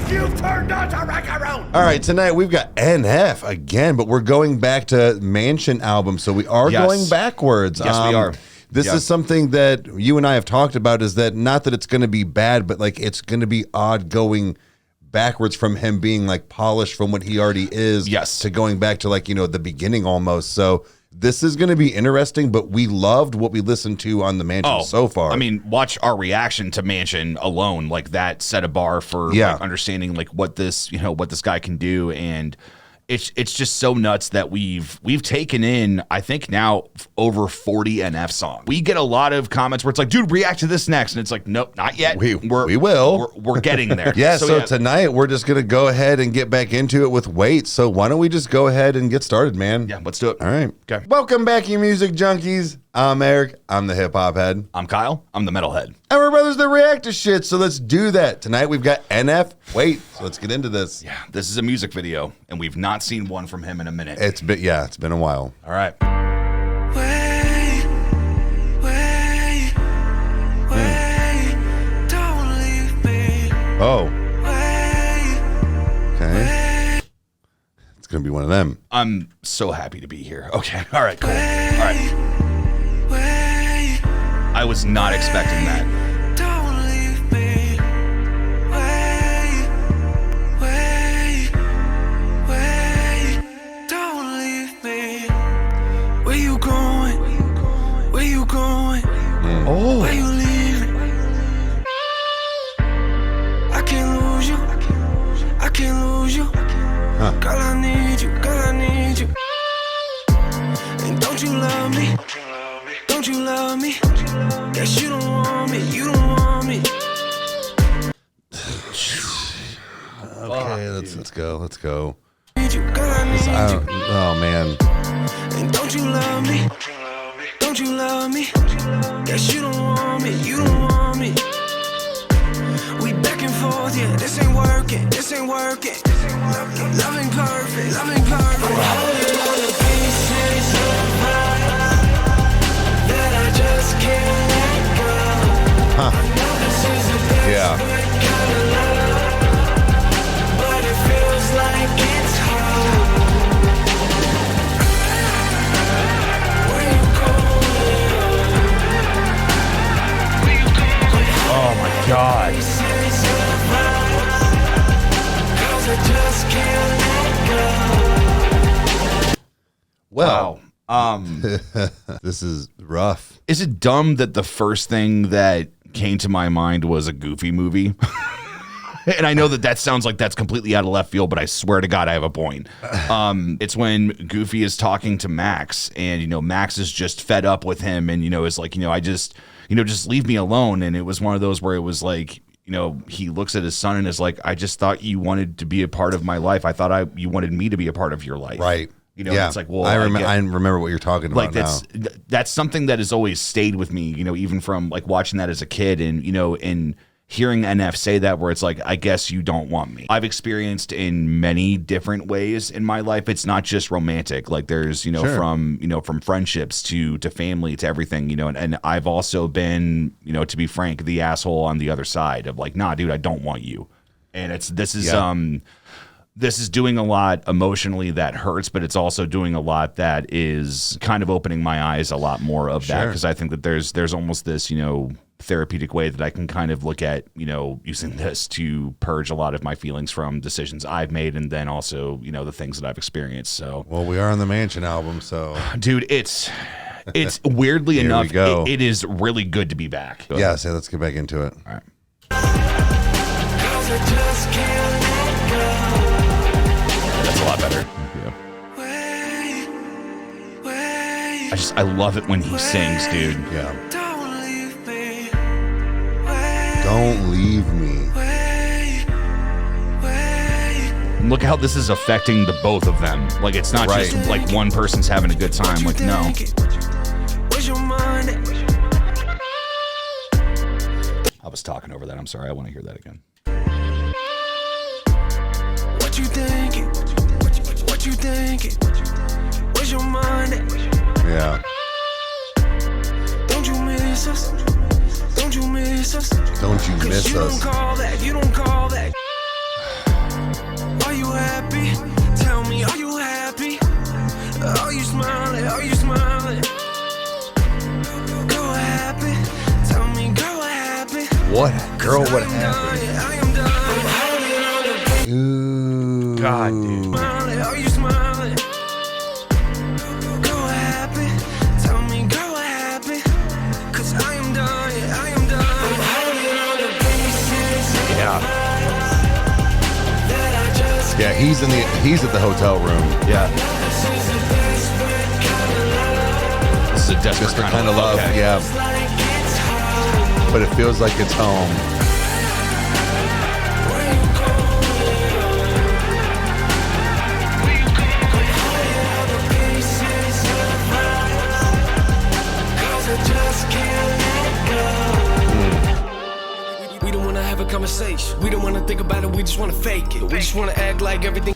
You've turned on to Rykerroad. All right, tonight we've got NF again, but we're going back to Mansion album, so we are going backwards. Yes, we are. This is something that you and I have talked about, is that not that it's going to be bad, but like it's going to be odd going backwards from him being like polished from what he already is to going back to like, you know, the beginning almost. So this is going to be interesting, but we loved what we listened to on the Mansion so far. I mean, watch our reaction to Mansion alone. Like that set a bar for like, understanding like what this, you know, what this guy can do. And it's just so nuts that we've taken in, I think now over 40 NF songs. We get a lot of comments where it's like, dude, react to this next. And it's like, nope, not yet. We will. We're getting there. So tonight we're just going to go ahead and get back into it with Wait. So why don't we just go ahead and get started, man? Yeah, let's do it. All right. Okay. Welcome back, you music junkies. I'm Eric. I'm the hip hop head. I'm Kyle. I'm the metal head. And we're brothers that react to shit. So let's do that. Tonight we've got NF. Wait. So let's get into this. Yeah, this is a music video, and we've not seen one from him in a minute. It's been a while. All right. Wait, don't leave me. Oh. Wait, Okay. It's gonna be one of them. I'm so happy to be here. Okay. All right. Cool. All right. I was not expecting that. don't leave me. Wait, don't leave me. Where you going? Where you going? Oh. Where you leaving? I can't lose you. I can't lose you. Girl, I need you. Girl, I need you. And don't you love me? Don't you love me? Guess you don't want me. You don't want me. Okay, let's go. Let's go. Need you. Girl, I need you. Oh man. And don't you love me? Don't you love me? Guess you don't want me. You don't want me. We back and forth, yeah. This ain't working. This ain't working. Loving perfect. Loving perfect. Holding on to pieces of us that I just can't let go. I know this is the best kind of love, but it feels like it's hard. Where you going? Where you going? Oh my God. Pieces of us, 'cause I just can't let go. Well, Wow. this is rough. Is it dumb that the first thing that came to my mind was a Goofy movie? And I know that sounds like that's completely out of left field, but I swear to God, I have a point. It's when Goofy is talking to Max, and, you know, Max is just fed up with him, and, you know, is like, you know, just leave me alone. And it was one of those where it was like, you know, he looks at his son and is like, I just thought you wanted to be a part of my life. I thought you wanted me to be a part of your life. Right. You know, it's like, well, I remember what you're talking about. Like that's something that has always stayed with me, you know, even from like watching that as a kid, and, you know, and hearing NF say that, where it's like, I guess you don't want me. I've experienced in many different ways in my life. It's not just romantic. Like there's, you know, from friendships to family to everything, you know, and I've also been, you know, to be frank, the asshole on the other side of like, nah, dude, I don't want you. And this is doing a lot emotionally that hurts, but it's also doing a lot that is kind of opening my eyes a lot more of that, because I think that there's almost this, you know, therapeutic way that I can kind of look at, you know, using this to purge a lot of my feelings from decisions I've made, and then also, you know, the things that I've experienced. So, well, we are on the Mansion album, so dude, it's weirdly enough, it is really good to be back. Yeah, so let's get back into it. All right. That's a lot better. Yeah. I love it when he sings, dude. Yeah. Don't leave me. Don't leave me. And look how this is affecting the both of them. Like, it's not just like one person's having a good time. Like, no. Where's your mind? I was talking over that. I'm sorry. I want to hear that again. What you thinking? What you thinking? Where's your mind? Yeah. Don't you miss us? Don't you miss us? Don't you miss You us? don't call that. You don't call that. What? Girl, what happened? Ooh. God, dude. Are you smiling? Girl, what happened? Tell me, girl, what happened? 'Cause I am done, yeah, I am done. I'm holding on to pieces. Yeah. That I just Yeah, he's at the hotel room. Yeah. This is a desperate Just the kind of love, okay. yeah. But it feels like it's home. We don't wanna have a conversation. We don't wanna think about it. We just wanna fake it. We just wanna act like everything.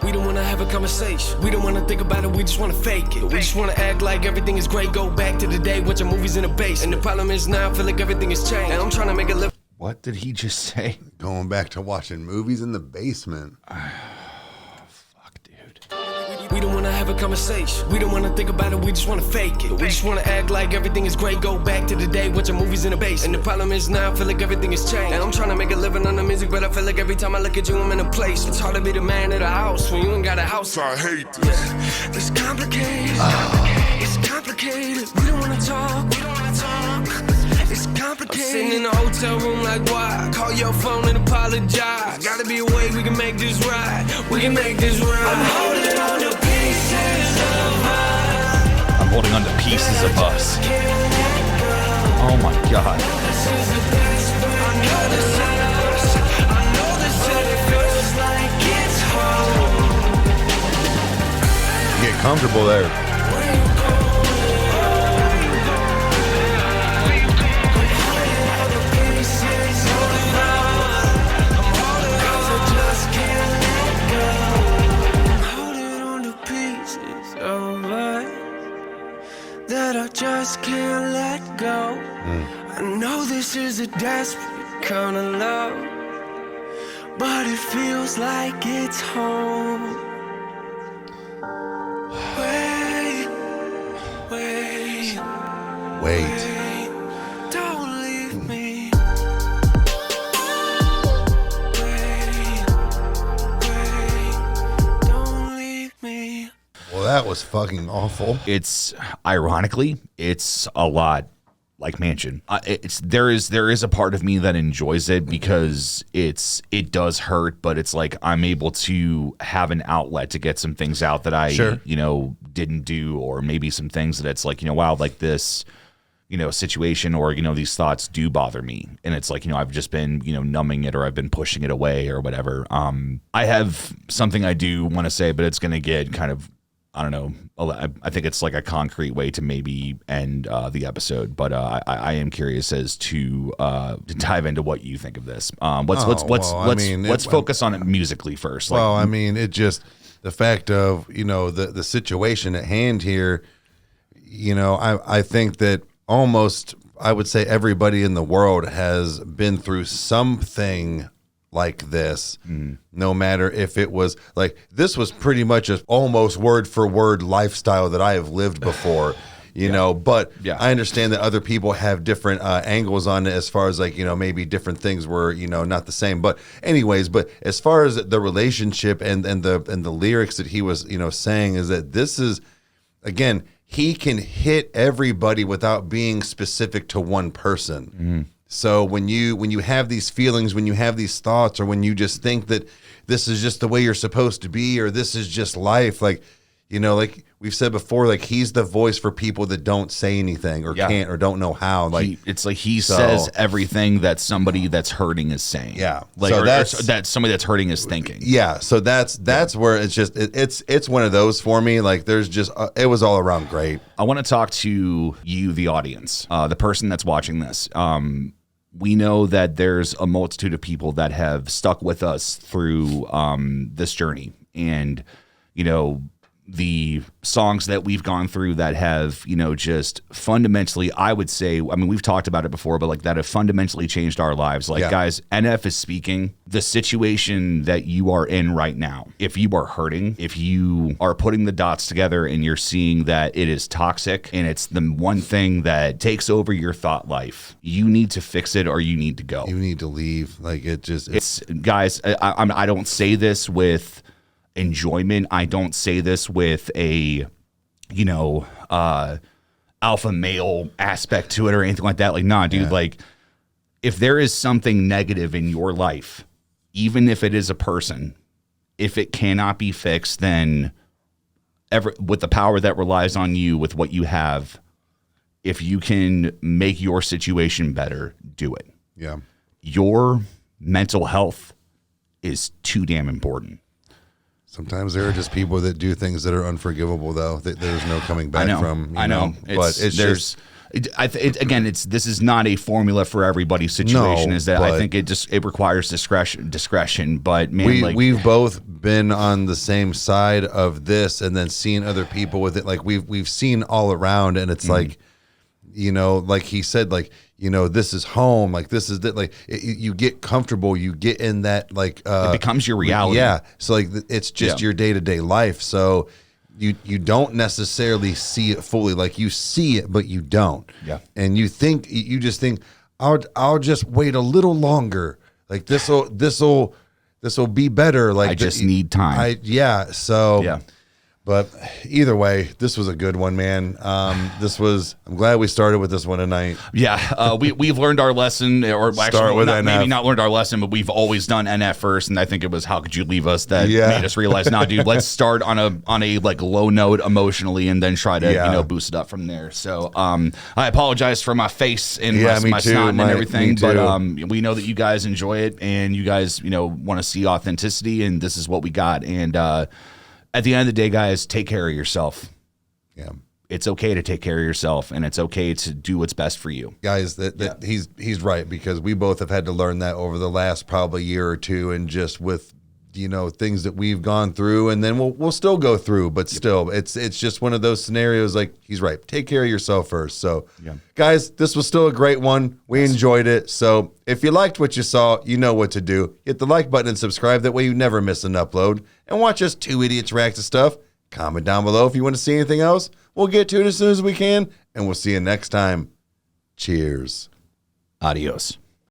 We don't wanna have a conversation. We don't wanna think about it. We just wanna fake it. We just wanna act like everything is great. Go back to the day watching movies in the base. And the problem is now I feel like everything has changed. And I'm trying to make it live. What did he just say? Going back to watching movies in the basement. Fuck, dude. We don't wanna have a conversation. We don't wanna think about it. We just wanna fake it. We just wanna act like everything is great. Go back to the day watching movies in the base. And the problem is now I feel like everything has changed. And I'm trying to make a living on the music, but I feel like every time I look at you, I'm in a place. It's hard to be the man of the house when you ain't got a house. I hate this. Yeah. It's complicated. It's complicated. We don't wanna talk. We don't wanna talk. It's complicated. I'm sitting in a hotel room like, why? Call your phone and apologize. Gotta be a way we can make this right. We can make this right. I'm holding on to pieces of us. I'm holding on to pieces of us. Oh my God. This is the best part. I know this hurts. I know this it feels like it's home. Get comfortable there. That I just can't let go. I know this is a desperate kind of love, but it feels like it's home. Wait, wait, Wait. don't leave me. Wait, wait, don't leave me. Well, that was fucking awful. It's ironically, it's a lot like Mansion. There is a part of me that enjoys it because it does hurt, but it's like I'm able to have an outlet to get some things out that I didn't do, or maybe some things that it's like, wow, like this situation, or these thoughts do bother me, and it's like I've just been numbing it, or I've been pushing it away, or whatever. I have something I do want to say, but it's gonna get kind of, I don't know. I think it's like a concrete way to maybe end the episode, but I am curious as to dive into what you think of this. Let's focus on it musically first. Well, I mean, it just the fact of the situation at hand here. I think that almost I would say everybody in the world has been through something like this, no matter if it was like, this was pretty much an almost word for word lifestyle that I have lived before, but I understand that other people have different angles on it as far as like, maybe different things were, not the same, but anyways, but as far as the relationship and the lyrics that he was, saying is that this is, again, he can hit everybody without being specific to one person. So when you have these feelings, when you have these thoughts, or when you just think that this is just the way you're supposed to be, or this is just life, like we've said before, like he's the voice for people that don't say anything or can't or don't know how. Like it's like he says everything that somebody that's hurting is saying. Yeah, like so that somebody that's hurting is thinking. Yeah, so that's where it's just it's one of those for me. Like there's just it was all around great. I want to talk to you, the audience, the person that's watching this. We know that there's a multitude of people that have stuck with us through this journey, and the songs that we've gone through that have, you know, just fundamentally, I would say, I mean, we've talked about it before, but like that have fundamentally changed our lives. Like, guys, NF is speaking. The situation that you are in right now, if you are hurting, if you are putting the dots together and you're seeing that it is toxic and it's the one thing that takes over your thought life, you need to fix it or you need to go. You need to leave. Like, it's guys, I don't say this with enjoyment. I don't say this with a, you know, alpha male aspect to it or anything like that. Like, nah, dude, like, if there is something negative in your life, even if it is a person, if it cannot be fixed, then with the power that relies on you, with what you have, if you can make your situation better, do it. Yeah. Your mental health is too damn important. Sometimes there are just people that do things that are unforgivable, though, that there's no coming back from. I know. But this is not a formula for everybody's situation. No, is that I think it requires discretion. But man, we've both been on the same side of this, and then seen other people with it. Like we've seen all around, and it's like, you know, like he said, like, you know, this is home. Like, this is that. Like, you get comfortable. You get in that. Like, it becomes your reality. Yeah. So like, it's just your day-to-day life. So you don't necessarily see it fully. Like, you see it, but you don't. Yeah. And you just think, I'll just wait a little longer. Like, this'll be better. Like, I just need time. So yeah. But either way, this was a good one, man. I'm glad we started with this one tonight. Yeah, we've learned our lesson, or actually maybe not learned our lesson, but we've always done NF first, and I think it was "How Could You Leave Us" that made us realize, nah, dude, let's start on a like low note emotionally, and then try to boost it up from there. So I apologize for my face and my snot and everything, but we know that you guys enjoy it, and you guys want to see authenticity, and this is what we got, and. At the end of the day, guys, take care of yourself. Yeah. It's okay to take care of yourself, and it's okay to do what's best for you. Guys, he's right, because we both have had to learn that over the last probably year or two, and just with things that we've gone through, and then we'll still go through, but still it's just one of those scenarios. Like, he's right. Take care of yourself first. So guys, this was still a great one. We enjoyed it. So if you liked what you saw, you know what to do. Hit the like button and subscribe. That way you never miss an upload. And watch us two idiots react to stuff. Comment down below if you want to see anything else. We'll get to it as soon as we can, and we'll see you next time. Cheers. Adios.